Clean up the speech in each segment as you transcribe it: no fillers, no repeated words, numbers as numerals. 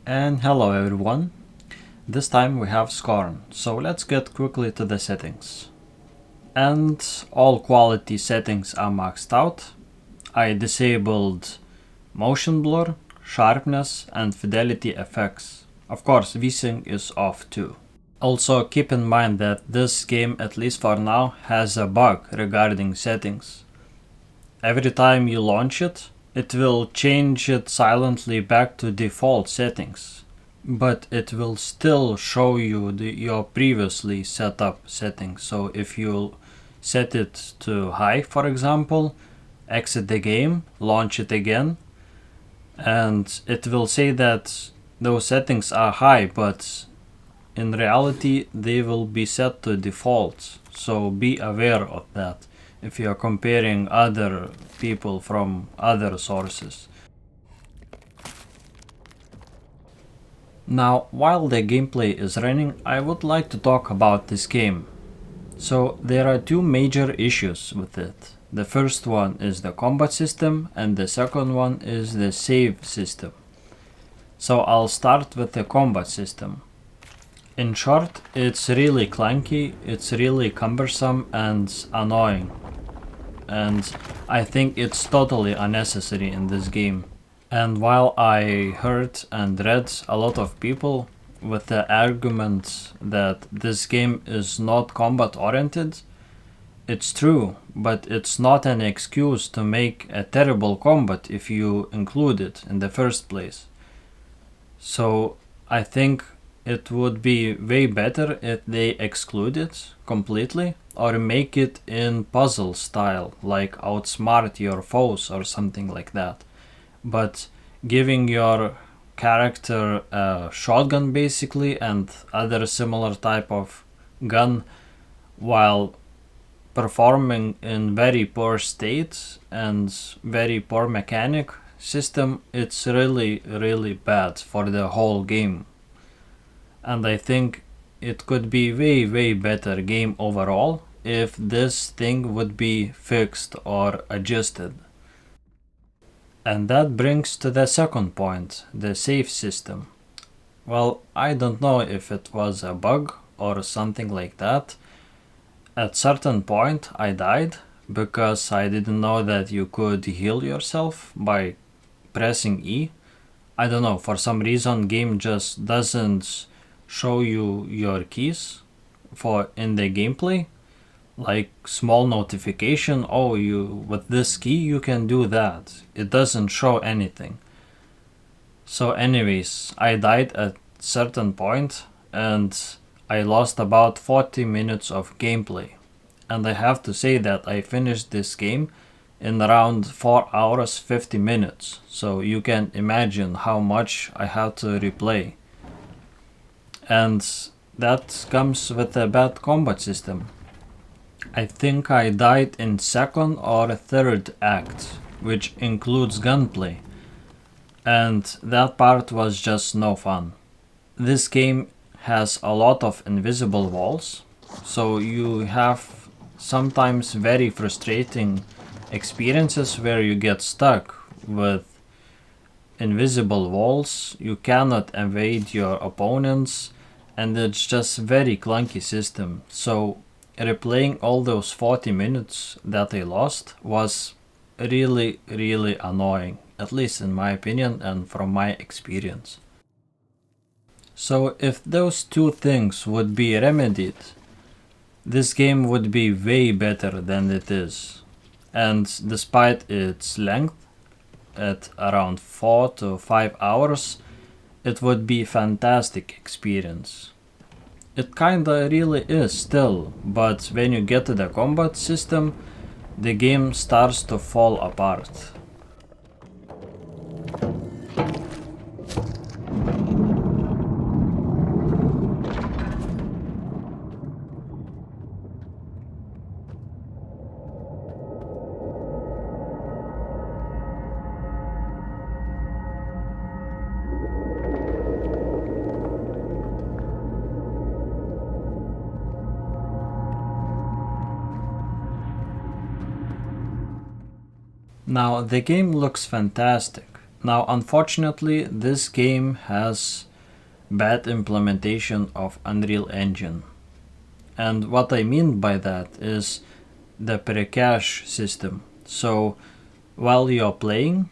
And hello everyone. This time we have Scorn, so let's get quickly to the settings. And all quality settings are maxed out. I disabled motion blur, sharpness and fidelity effects. Of course, VSync is off too. Also keep in mind that this game, at least for now, has a bug regarding settings. Every time you launch it, it will change it silently back to default settings, but it will still show you your previously set up settings. So if you set it to high, for example, exit the game, launch it again, and it will say that those settings are high, but in reality they will be set to default. So be aware of that if you are comparing other people from other sources. Now, while the gameplay is running, I would like to talk about this game. So there are two major issues with it. The first one is the combat system and the second one is the save system. So I'll start with the combat system. In short, it's really clunky, it's really cumbersome and annoying. And I think it's totally unnecessary in this game. And while I heard and read a lot of people with the argument that this game is not combat oriented, it's true, but it's not an excuse to make a terrible combat if you include it in the first place. So I think it would be way better if they exclude it completely or make it in puzzle style, like outsmart your foes or something like that. But giving your character a shotgun basically and other similar type of gun while performing in very poor state and very poor mechanic system, it's really bad for the whole game. And I think it could be way better game overall if this thing would be fixed or adjusted. And that brings to the second point, the save system. Well, I don't know if it was a bug or something like that. At certain point I died because I didn't know that you could heal yourself by pressing E. I don't know, for some reason game just doesn't show you your keys for in the gameplay, like small notification, oh, you with this key you can do that. It doesn't show anything. So anyways, I died at certain point and I lost about 40 minutes of gameplay, and I have to say that I finished this game in around 4 hours 50 minutes, so you can imagine how much I had to replay. And that comes with a bad combat system. I think I died in second or third act, which includes gunplay, and that part was just no fun. This game has a lot of invisible walls, so you have sometimes very frustrating experiences where you get stuck with invisible walls, you cannot evade your opponents, and it's just very clunky system. So replaying all those 40 minutes that I lost was really annoying, at least in my opinion and from my experience. So if those two things would be remedied, this game would be way better than it is. And despite its length, at around 4 to 5 hours, it would be fantastic experience. It kinda really is still, but when you get to the combat system, the game starts to fall apart. Now the game looks fantastic, Now, unfortunately, this game has bad implementation of Unreal Engine. And what I mean by that is the pre-cache system. So while you're playing,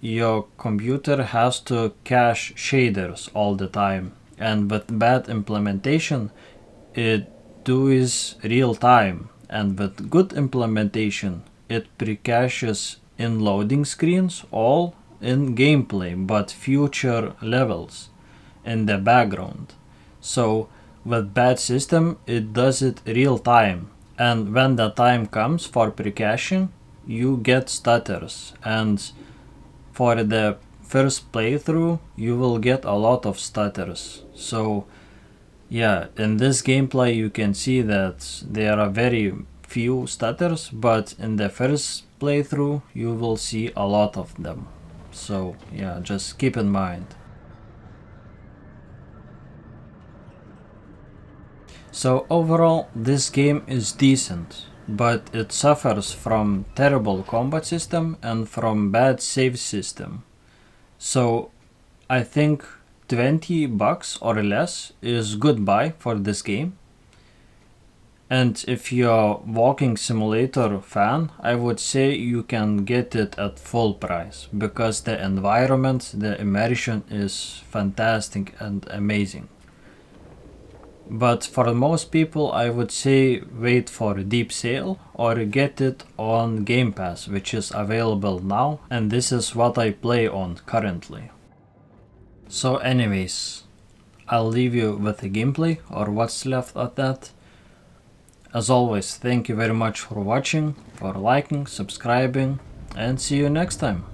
your computer has to cache shaders all the time. And with bad implementation, it does real time. And with good implementation, it pre-caches in loading screens, all in gameplay, but future levels in the background. So with bad system, it does it real time. And when the time comes for pre-caching, you get stutters. And for the first playthrough, you will get a lot of stutters. So yeah, in this gameplay you can see that there are very few stutters, but in the first playthrough you will see a lot of them. So yeah, just keep in mind. So overall, this game is decent, but it suffers from terrible combat system and from bad save system. So I think $20 or less is good buy for this game. And if you're walking simulator fan, I would say you can get it at full price, because the environment, the immersion is fantastic and amazing. But for most people, I would say wait for a deep sale or get it on Game Pass, which is available now, and this is what I play on currently. So anyways, I'll leave you with the gameplay, or what's left of that. As always, thank you very much for watching, for liking, subscribing, and see you next time.